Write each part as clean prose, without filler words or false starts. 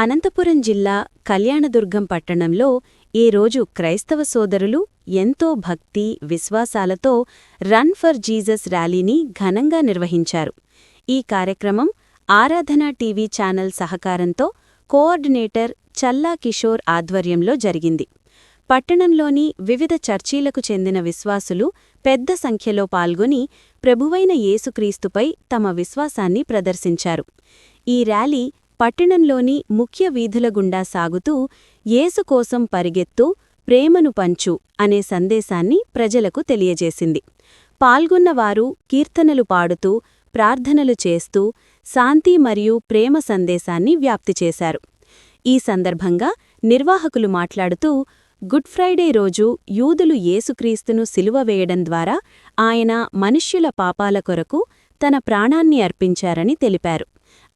అనంతపురం జిల్లా కళ్యాణదుర్గం పట్టణంలో ఈ రోజు క్రైస్తవ సోదరులు ఎంతో భక్తి విశ్వాసాలతో రన్ ఫర్ జీసస్ ర్యాలీని ఘనంగా నిర్వహించారు. ఈ కార్యక్రమం ఆరాధన టీవీ ఛానల్ సహకారంతో కోఆర్డినేటర్ చల్లా కిషోర్ ఆధ్వర్యంలో జరిగింది. పట్టణంలోని వివిధ చర్చీలకు చెందిన విశ్వాసులు పెద్ద సంఖ్యలో పాల్గొని ప్రభువైన యేసుక్రీస్తుపై తమ విశ్వాసాన్ని ప్రదర్శించారు. ఈ ర్యాలీ పట్టణంలోని ముఖ్య వీధుల గుండా సాగుతూ యేసు కోసం పరిగెత్తు, ప్రేమను పంచు అనే సందేశాన్ని ప్రజలకు తెలియజేసింది. పాల్గొన్నవారు కీర్తనలు పాడుతూ, ప్రార్థనలు చేస్తూ శాంతి మరియు ప్రేమ సందేశాన్ని వ్యాప్తి చేశారు. ఈ సందర్భంగా నిర్వాహకులు మాట్లాడుతూ, గుడ్ ఫ్రైడే రోజు యూదులు యేసుక్రీస్తును సిలువ వేయడం ద్వారా ఆయన మనుష్యుల పాపాల కొరకు తన ప్రాణాన్ని అర్పించారని తెలిపారు.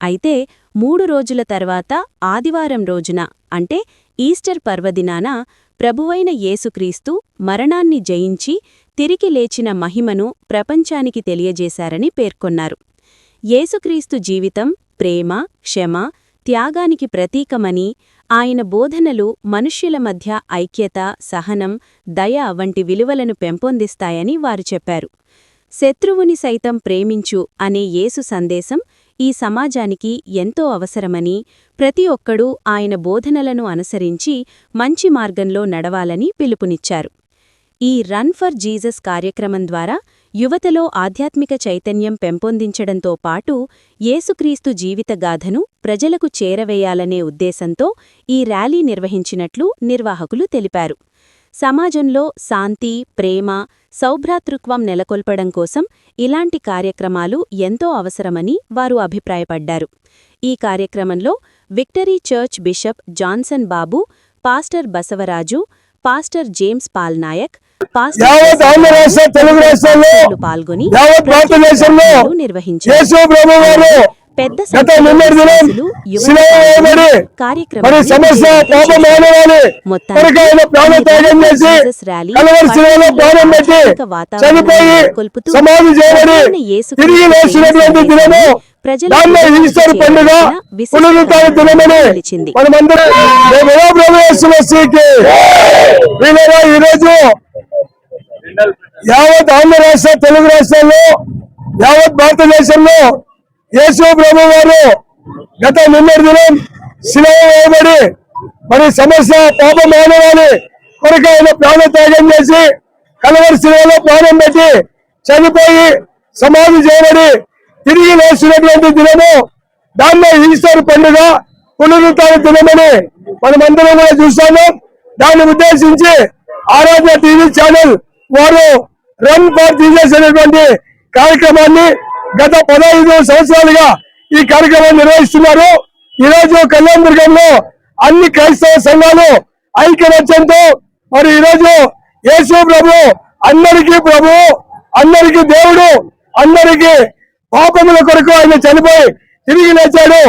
అయితే 3 రోజుల తర్వాత ఆదివారం రోజున అంటే ఈస్టర్ పర్వదినాన ప్రభువైన యేసుక్రీస్తు మరణాన్ని జయించి తిరిగి లేచిన మహిమను ప్రపంచానికి తెలియజేశారని పేర్కొన్నారు. యేసుక్రీస్తు జీవితం ప్రేమ, క్షమ, త్యాగానికి ప్రతీకమని, ఆయన బోధనలు మనుష్యుల మధ్య ఐక్యత, సహనం, దయ వంటి విలువలను పెంపొందిస్తాయని వారు చెప్పారు. శత్రువుని సైతం ప్రేమించు అనే యేసు సందేశం ఈ సమాజానికి ఎంతో అవసరమని, ప్రతి ఒక్కడూ ఆయన బోధనలను అనుసరించి మంచి మార్గంలో నడవాలని పిలుపునిచ్చారు. ఈ రన్ ఫర్ జీసస్ కార్యక్రమం ద్వారా యువతలో ఆధ్యాత్మిక చైతన్యం పెంపొందించడంతో పాటు యేసుక్రీస్తు జీవితగాథను ప్రజలకు చేరవేయాలనే ఉద్దేశంతో ఈ ర్యాలీ నిర్వహించినట్లు నిర్వాహకులు తెలిపారు. సమాజంలో శాంతి, ప్రేమ, సౌభ్రాతృత్వం నెలకొల్పడం కోసం ఇలాంటి కార్యక్రమాలు ఎంతో అవసరమని వారు అభిప్రాయపడ్డారు. ఈ కార్యక్రమంలో victory church bishop Johnson Babu, pastor Basavaraju, pastor James Palnayak, pastor పాల్గొని నిర్వహించారు. పెద్ద సంఖ్యలో యావత్ ఆంధ్ర రాష్ట్ర తెలుగు రాష్ట్రాల్లో యావత్ భారతదేశంలో యేసు ప్రభు వారు గత నిన్నటి దినం శిలువ వేయబడి మరి సమస్త పాప మానవాళి కొరకు ఆయన ప్రాణత్యాగం చేసి కలవరి శిలువలో ప్రాణం పెట్టి చనిపోయి సమాధి చేయబడి తిరిగి లేచినటువంటి దినము, దాన్ని ఈస్టర్ పండుగ పునరుత్థాన దినమని మనమందరం కూడా చూస్తాము. దాన్ని ఉద్దేశించి ఆరాధన టీవీ ఛానల్ వారు రన్ ఫర్ జీసస్ అనేటువంటి కార్యక్రమాన్ని గత 15 సంవత్సరాలుగా ఈ కార్యక్రమాన్ని నిర్వహిస్తున్నారు. ఈరోజు కళ్యాణదుర్గంలో అన్ని క్రైస్తవ సంఘాలు ఐక్యమత్యంతో మరి ఈరోజు యేసు ప్రభు అందరికీ ప్రభువు, అందరికీ దేవుడు, అందరికీ పాపముల కొరకు ఆయన చనిపోయి తిరిగి లేచాడు,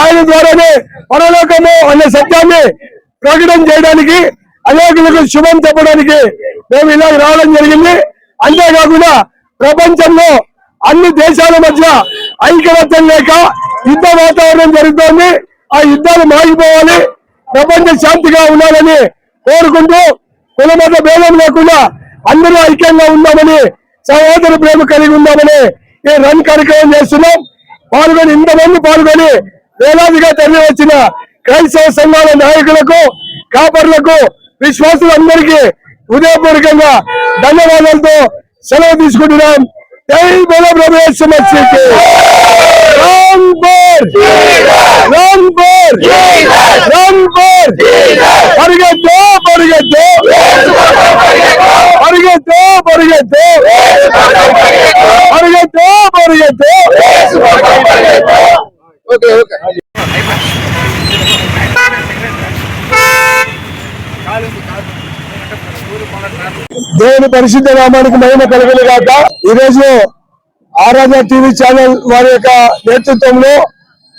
ఆయన ద్వారానే పరలోకము అనే సత్యాన్ని ప్రకటన చేయడానికి, అనేకులకు శుభం చెప్పడానికి మేము ఇలా రావడం జరిగింది. అంతేకాకుండా ప్రపంచంలో అన్ని దేశాల మధ్య ఐక్యమత్యం లేక యుద్ధ వాతావరణం జరుగుతోంది. ఆ యుద్ధాలు మాగిపోవాలి, ప్రపంచ శాంతిగా ఉండాలని కోరుకుంటూ కులమత భేదం లేకుండా అందరూ ఐక్యంగా ఉందామని, సహోదర ప్రేమ కలిగి ఉందామని ఈ రన్ కార్యక్రమం చేస్తున్నాం. పాల్గొని ఇంతమంది పాల్గొని వేలాదిగా తరలి వచ్చిన క్రైస్తవ సంఘాల నాయకులకు, కాపర్లకు, విశ్వాసులందరికీ హృదయపూర్వకంగా ధన్యవాదాలతో సెలవు తీసుకుంటున్నాం. జై బోలో ప్రభు యేసు మసీహుకి. Run for run for run for పరిగెత్తు పరిగెత్తు పరిగెత్తు పరిగెత్తు పరిగెత్తు పరిగెత్తు. Okay okay. దేవుని పరిశుద్ధ నామానికి మహిమ కలుగును గాక. ఈరోజు ఆరాధన టీవీ ఛానల్ వారి యొక్క నేతృత్వంలో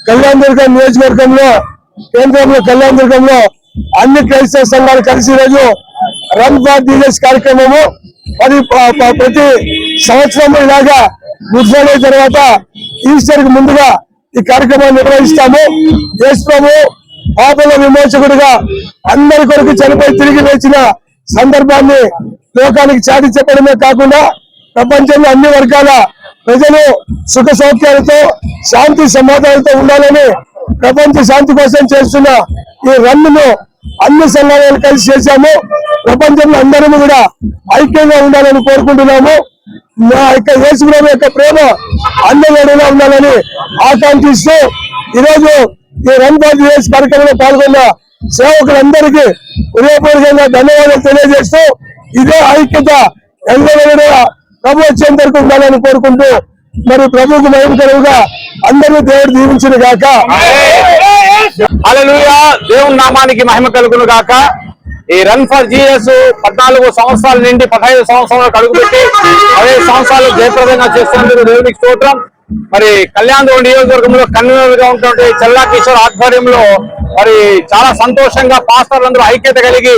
కళ్యాణదుర్గం నియోజకవర్గంలో, కేంద్రంలో కళ్యాణదుర్గంలో అన్ని క్రైస్తవ సంఘాలు కలిసి ఈరోజు రన్ ఫర్ జీసస్ కార్యక్రమము ప్రతి సంవత్సరం ఇలాగా గుడ్ ఫ్రైడే తర్వాత ఈస్టర్ కి ముందుగా ఈ కార్యక్రమాన్ని నిర్వహిస్తాము. యేసు ప్రభు పాపల విమోచకుడిగా అందరి కొరకు చనిపోయి తిరిగి లేచిన సందర్భాన్ని లోకానికి చాటి చెప్పడమే కాకుండా ప్రపంచంలో అన్ని వర్గాల ప్రజలు సుఖ సౌఖ్యాలతో శాంతి సమాధానాలతో ఉండాలని ప్రపంచ శాంతి కోసం చేస్తున్న ఈ రన్ను అన్ని సంఘాలను కలిసి చేశాము. ప్రపంచంలో అందరూ కూడా ఐక్యంగా ఉండాలని కోరుకుంటున్నాము. నా యొక్క యేసుప్రభు యొక్క ప్రేమ అందరిలో ఉండాలని ఆకాంక్షిస్తూ ఈరోజు ఈ రన్ ఫర్ జీసస్ కార్యక్రమంలో పాల్గొన్న సేవకులందరికీ హృదయపూర్వకంగా ధన్యవాదాలు తెలియజేస్తూ ఇదే ఐక్యత ఎల్లవేళ ప్రభు వచ్చేంత వరకు ఉండాలని కోరుకుంటూ మరి ప్రభువుకు మహిమకరంగా అందరూ దేవుడు దీవించును గాక. హల్లెలూయా. దేవుని నామానికి మహిమ కలుగును గాక. ఈ రన్ ఫర్ జీసస్ 14 సంవత్సరాల నుండి 15 సంవత్సరాలకు అడుగుపెట్టి 15 సంవత్సరాలు జయప్రదంగా చేస్తున్నందుకు దేవునికి స్తోత్రం. మరి కళ్యాణ నియోజకవర్గంలో కన్వీనర్ గా ఉన్నటువంటి చల్లా కిషోర్ ఆధ్వర్యంలో మరి చాలా సంతోషంగా పాస్టర్లందరూ ఐక్యత కలిగి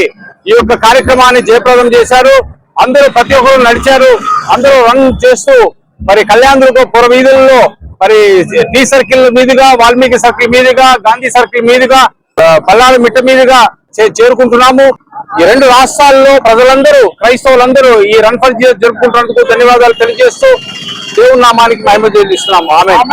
ఈ యొక్క కార్యక్రమాన్ని జయప్రదం చేశారు. అందరూ ప్రతి ఒక్కరు నడిచారు. అందరూ రన్ చేస్తూ మరి కళ్యాణ పుర వీధుల్లో మరి టీ సర్కిల్ మీదుగా, వాల్మీకి సర్కిల్ మీదుగా, గాంధీ సర్కిల్ మీదుగా, పల్లాల మిట్ట మీదుగా చేరుకుంటున్నాము. ఈ 2 రాష్ట్రాల్లో ప్రజలందరూ, క్రైస్తవులందరూ ఈ రన్ ఫర్ జీసస్ జరుపుకుంటున్నందుకు ధన్యవాదాలు తెలియజేస్తూ దేవుని నామానికి మహిమ చెల్లిస్తున్నాము. ఆమేన్.